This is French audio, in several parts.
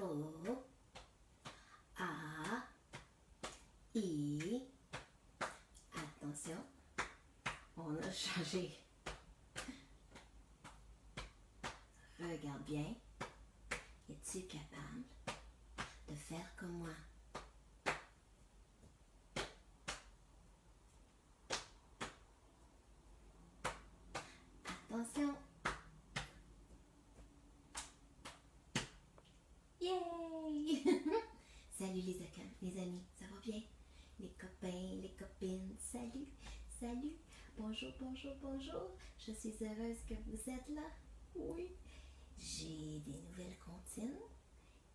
O, A, I. Attention, on a changé. Regarde bien. Es-tu capable de faire comme moi? Attention. Yay! Salut les amis, ça va bien? Les copains, les copines, salut, salut. Bonjour, bonjour, bonjour. Je suis heureuse que vous êtes là. Oui. J'ai des nouvelles comptines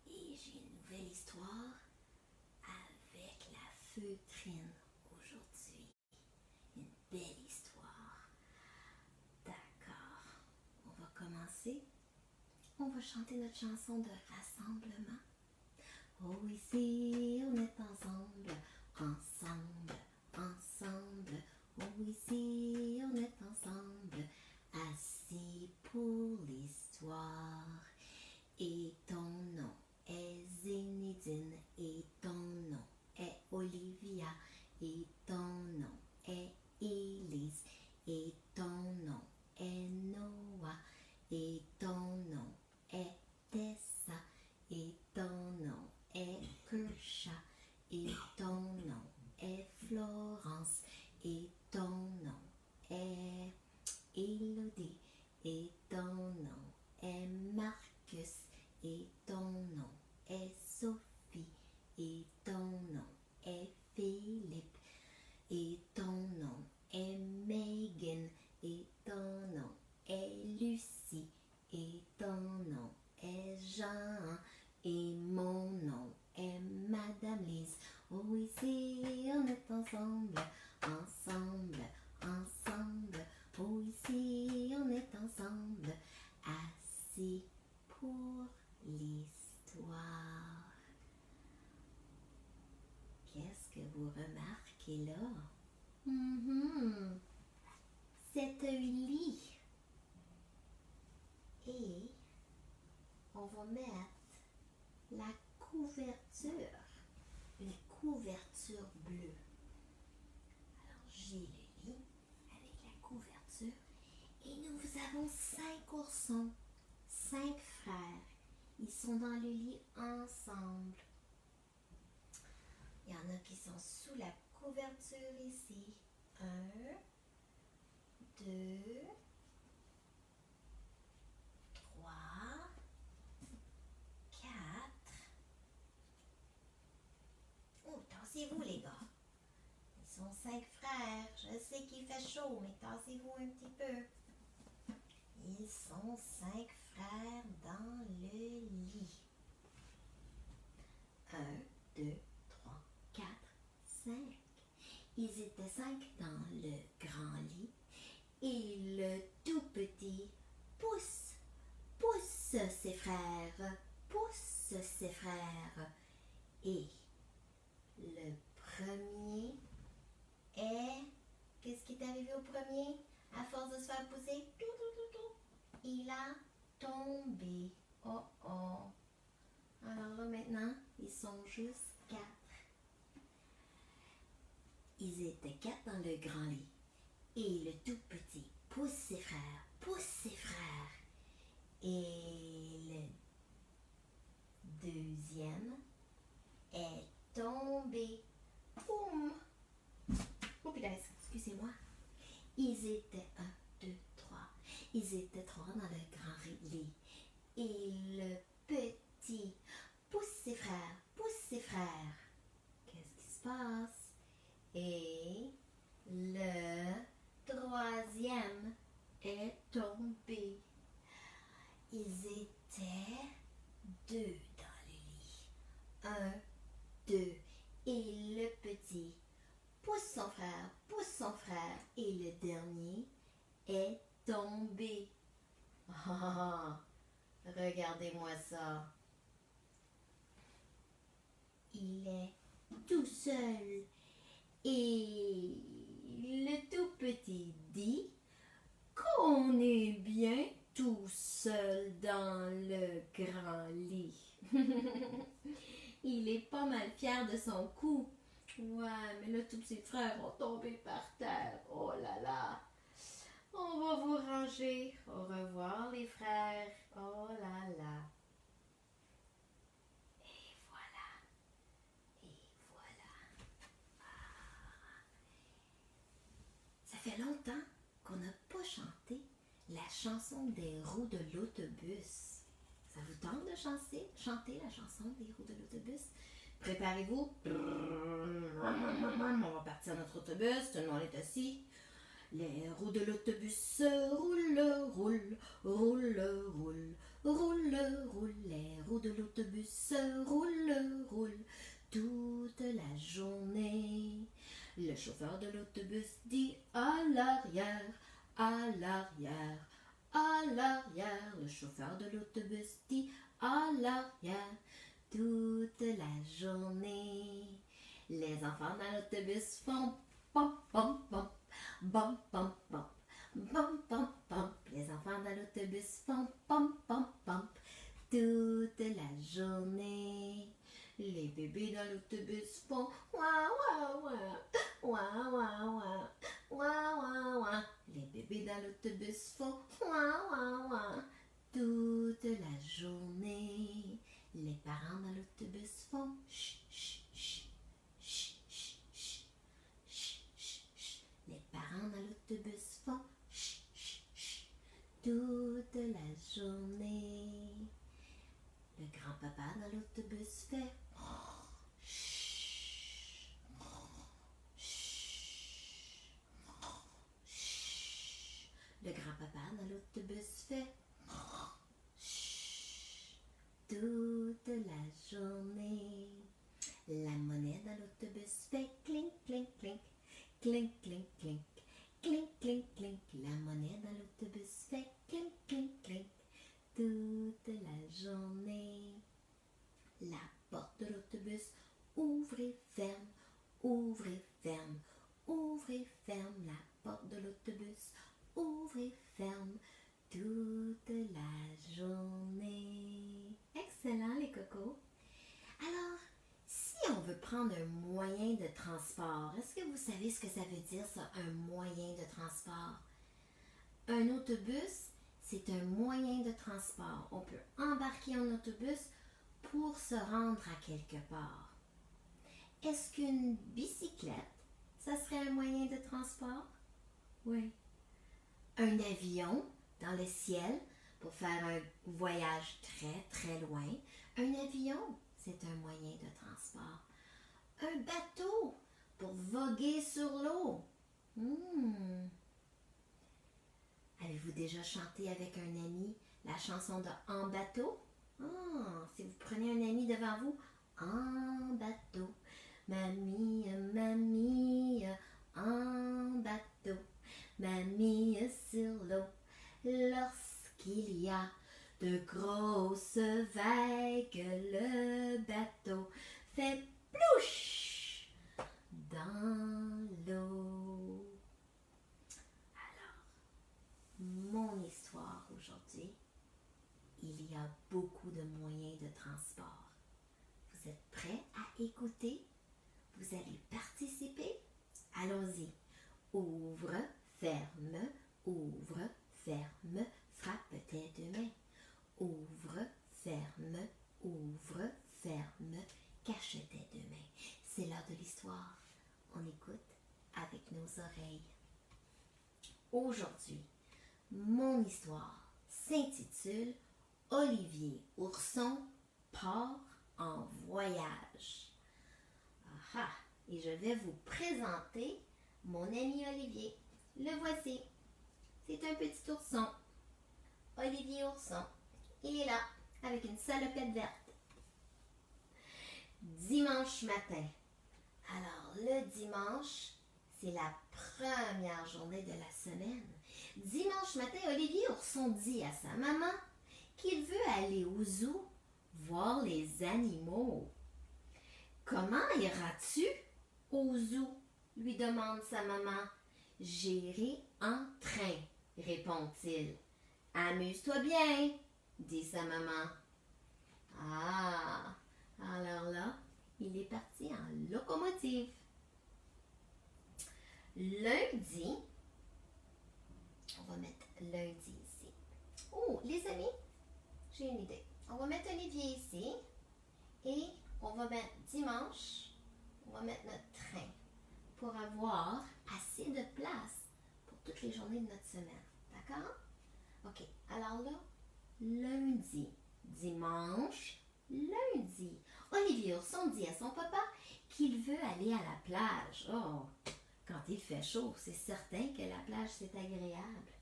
et j'ai une nouvelle histoire avec la feutrine aujourd'hui. Une belle histoire. D'accord. On va commencer. On va chanter notre chanson de rassemblement. Oh, ici, on est ensemble, ensemble, ensemble. Oh, ici, on est ensemble, assis pour l'histoire. Et ton nom est Zinedine, et ton nom est Olivia, et ton nom est Elise, et ton nom est Noah, et ton nom est Tessa, et ton nom est Kersha, et ton nom est Florence, et ton nom est Elodie, et ton nom est Marcus, et ton nom est Sophie, et ton nom est Philippe, et ton nom est Megan, et ton nom est Lucie, et ton nom est Jean, et mon nom est Madame Lise. Oh, ici on est ensemble, ensemble, ensemble. Oh, ici on est ensemble, assis pour l'histoire. Qu'est-ce que vous remarquez là? C'est un lit. Et on va mettre la couverture, une couverture bleue. Alors j'ai le lit avec la couverture et nous avons 5 oursons, 5 frères. Ils sont dans le lit ensemble. Il y en a qui sont sous la couverture ici. 1, 2, 3, 4. Oh, tassez-vous les gars. Ils sont 5 frères. Je sais qu'il fait chaud, mais tassez-vous un petit peu. Ils sont 5 frères dans le lit. 1, 2, 3, 4, 5. Ils étaient 5 dans le grand lit. Et le tout petit pousse ses frères, pousse ses frères. Et le premier est... Qu'est-ce qui est arrivé au premier? À force de se faire pousser, il a tombé. Oh oh. Alors là maintenant, ils sont juste 4. Ils étaient 4 dans le grand lit. Et le tout petit pousse ses frères, pousse ses frères. Et le deuxième est tombé. Boum! Oh putain, excusez-moi. Ils étaient 1, 2, 3. Ils étaient 3 dans le grand lit. Et le petit pousse ses frères, pousse ses frères. Qu'est-ce qui se passe? Et le troisième est tombé. Ils étaient 2 dans le lit. 1, 2. Et le petit pousse son frère. Et le dernier est tombé. Oh, regardez-moi ça. Il est tout seul. Et le tout petit dit qu'on est bien tout seul dans le grand lit. de son cou. Ouais, mais là, tous ses frères vont tomber par terre. Oh là là. On va vous ranger. Au revoir, les frères. Oh là là. Et voilà. Et voilà. Ça fait longtemps qu'on n'a pas chanté la chanson des roues de l'autobus. Ça vous tente de chanter la chanson des roues de l'autobus? Préparez-vous. On va partir à notre autobus. Tout le monde est assis. Les roues de l'autobus roulent, roulent, roulent, roulent, roulent, roulent. Les roues de l'autobus roulent, roulent toute la journée. Le chauffeur de l'autobus dit à l'arrière, à l'arrière, à l'arrière. Le chauffeur de l'autobus dit à l'arrière toute la journée. Les enfants dans l'autobus font pom pom pom, bom pom pom, bom pom pom. Les enfants dans l'autobus font pom pom pom toute la journée. Les bébés dans l'autobus font ouah ouah ouah, ouah ouah ouah, ouah ouah ouah. Les bébés dans l'autobus font ouah ouah ouah toute la journée. Les parents dans l'autobus font chut chut chut, chut chut chut, chut chut chut. Les parents dans l'autobus font chut chut chut toute la journée. Le grand-papa dans l'autobus fait le grand-papa dans l'autobus fait toute la journée. La monnaie dans l'autobus fait clink, clink, clink, clink, clink, clink, clink, clink, clink. La monnaie dans l'autobus fait clink, clink, clink toute la journée. La porte de l'autobus ouvre et ferme, ouvre et ferme, ouvre et ferme. La porte de l'autobus ouvre et ferme toute la journée. Excellent, les cocos. Alors, si on veut prendre un moyen de transport, est-ce que vous savez ce que ça veut dire, ça, un moyen de transport? Un autobus, c'est un moyen de transport. On peut embarquer en autobus pour se rendre à quelque part. Est-ce qu'une bicyclette, ça serait un moyen de transport? Oui. Un avion dans le ciel pour faire un voyage très très loin. Un avion, c'est un moyen de transport. Un bateau pour voguer sur l'eau. Avez-vous déjà chanté avec un ami la chanson de En bateau? Si vous prenez un ami devant vous, en bateau, mamie, mamie, en bateau, mamie sur l'eau, lorsqu'il y a de grosses vagues, le bateau fait plouche dans l'eau. Alors, mon histoire aujourd'hui, il y a beaucoup de moyens de transport. Vous êtes prêts à écouter? Vous allez participer? Allons-y. Ouvre, ferme, frappe tes deux mains. Ouvre, ferme, cache tes deux mains. C'est l'heure de l'histoire. On écoute avec nos oreilles. Aujourd'hui, mon histoire s'intitule Olivier Ourson part en voyage. Et je vais vous présenter mon ami Olivier. Le voici. C'est un petit ourson. Olivier Ourson. Il est là, avec une salopette verte. Dimanche matin. Alors, le dimanche, c'est la première journée de la semaine. Dimanche matin, Olivier Ourson dit à sa maman qu'il veut aller au zoo voir les animaux. Comment iras-tu au zoo? Lui demande sa maman. J'irai en train, répond-il. Amuse-toi bien, dit sa maman. Alors là, il est parti en locomotive. Lundi, on va mettre lundi ici. Oh, les amis, j'ai une idée. On va mettre Olivier ici et on va mettre dimanche, on va mettre notre train pour avoir assez de place pour toutes les journées de notre semaine. D'accord? OK. Alors là, lundi, dimanche, lundi. Olivier Ourson dit à son papa qu'il veut aller à la plage. Oh, quand il fait chaud, c'est certain que la plage, c'est agréable.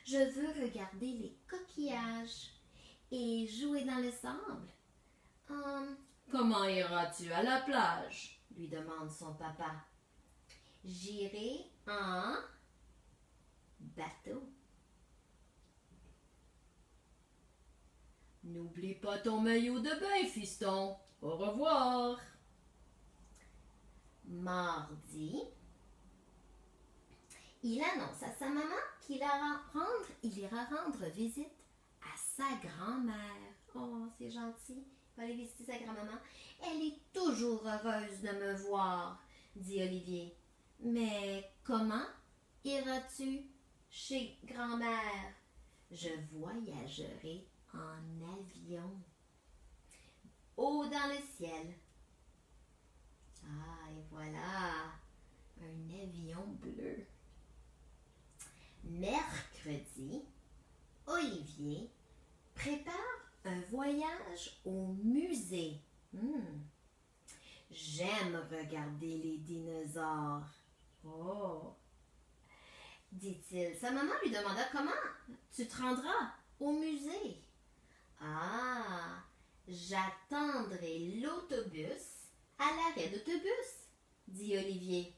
Je veux regarder les coquillages et jouer dans le sable. Comment iras-tu à la plage? Lui demande son papa. J'irai en bateau. N'oublie pas ton maillot de bain, fiston. Au revoir. Mardi, il annonce à sa maman qu'il ira rendre visite à sa grand-mère. Oh, c'est gentil. Il va aller visiter sa grand-maman. Elle est toujours heureuse de me voir, dit Olivier. Mais comment iras-tu chez grand-mère? Je voyagerai en avion. Haut dans le ciel. Ah, et voilà, un avion bleu. Mercredi, Olivier prépare un voyage au musée. J'aime regarder les dinosaures. Oh, dit-il. Sa maman lui demanda comment tu te rendras au musée. Ah, j'attendrai l'autobus à l'arrêt d'autobus, dit Olivier.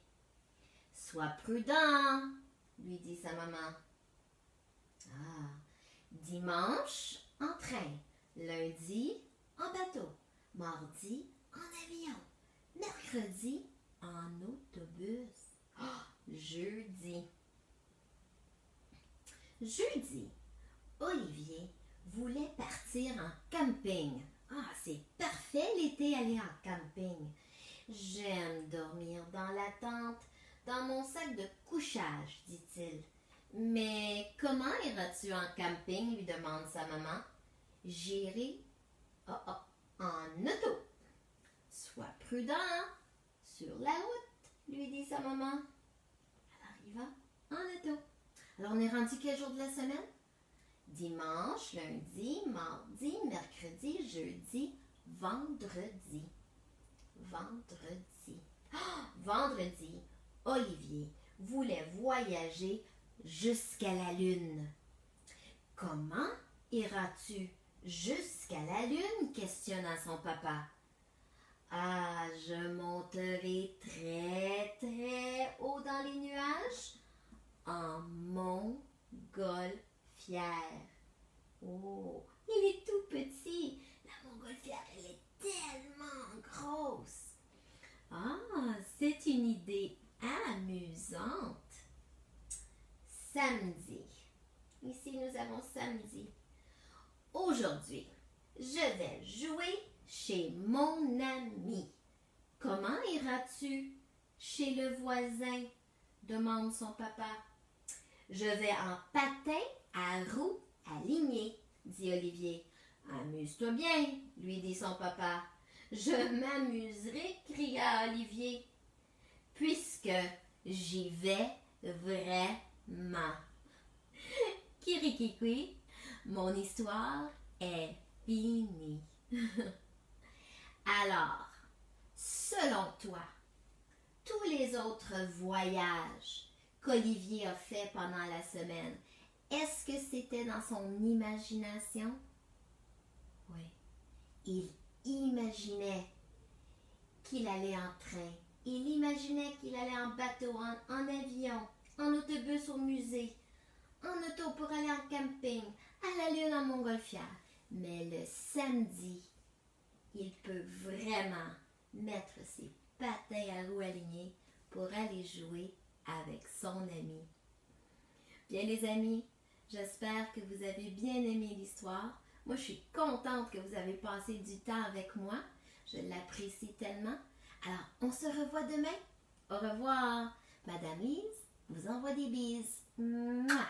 Sois prudent, lui dit sa maman. Ah, dimanche, en train. Lundi, en bateau. Mardi, en avion. Mercredi, en autobus. Jeudi. Jeudi, Olivier voulait partir en camping. Ah, c'est parfait l'été aller en camping. J'aime dormir dans la tente, dans mon sac de couchage, dit-il. Mais comment iras-tu en camping, lui demande sa maman. J'irai en auto. Sois prudent sur la route, lui dit sa maman. Alors il va en auto. Alors on est rendu quel jour de la semaine? Dimanche, lundi, mardi, mercredi, jeudi, vendredi. Vendredi, Olivier voulait voyager jusqu'à la Lune. Comment iras-tu jusqu'à la Lune? Questionna son papa. Ah, je monterai très très haut dans les nuages en montgolfière. Oh, il est tout petit. La montgolfière, elle est tellement grosse. Ah, c'est une idée amusante. Samedi. Ici, nous avons samedi. Aujourd'hui, je vais jouer chez mon ami. Comment iras-tu chez le voisin? Demande son papa. Je vais en patin à roues alignées, dit Olivier. Amuse-toi bien, lui dit son papa. Je m'amuserai, cria Olivier, puisque j'y vais vraiment. Kirikiki, mon histoire est finie. Alors, selon toi, tous les autres voyages qu'Olivier a fait pendant la semaine, est-ce que c'était dans son imagination? Oui. Il imaginait qu'il allait en train. Il imaginait qu'il allait en bateau, en avion, en autobus au musée, en auto pour aller en camping, à la Lune en montgolfière. Mais le samedi, il peut vraiment mettre ses patins à roues alignées pour aller jouer avec son ami. Bien les amis, j'espère que vous avez bien aimé l'histoire. Moi, je suis contente que vous avez passé du temps avec moi. Je l'apprécie tellement. Alors, on se revoit demain. Au revoir. Madame Lise vous envoie des bises. Mouah.